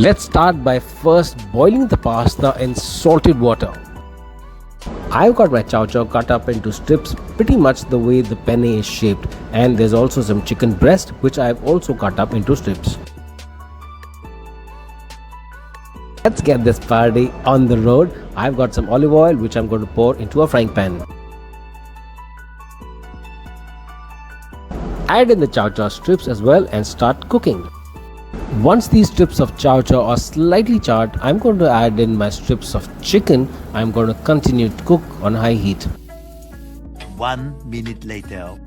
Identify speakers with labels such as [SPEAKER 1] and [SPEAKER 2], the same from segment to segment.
[SPEAKER 1] Let's start by first boiling the pasta in salted water. I've got my chow chow cut up into strips pretty much the way the penne is shaped, and there's also some chicken breast which I've also cut up into strips. Let's get this party on the road. I've got some olive oil which I'm going to pour into a frying pan. Add in the chow chow strips as well and start cooking. Once these strips of chow chow are slightly charred, I'm going to add in my strips of chicken. I'm going to continue to cook on high heat.
[SPEAKER 2] 1 minute later.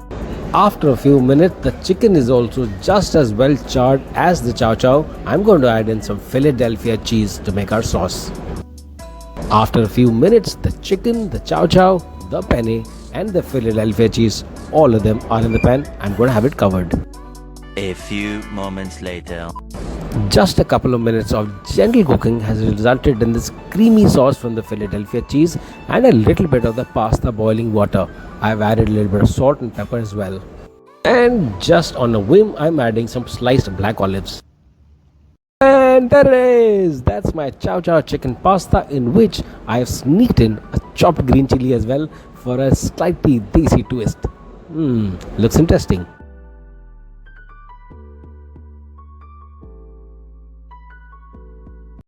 [SPEAKER 1] After a few minutes, the chicken is also just as well charred as the chow chow. I'm going to add in some Philadelphia cheese to make our sauce. After a few minutes, the chicken, the chow chow, the penne and the Philadelphia cheese, all of them are in the pan. I'm going to have it covered.
[SPEAKER 2] A few moments later.
[SPEAKER 1] Just a couple of minutes of gentle cooking has resulted in this creamy sauce from the Philadelphia cheese and a little bit of the pasta boiling water. I've added a little bit of salt and pepper as well. And just on a whim, I'm adding some sliced black olives. And there it is! That's my chow chow chicken pasta, in which I have sneaked in a chopped green chili as well for a slightly desi twist. Looks interesting.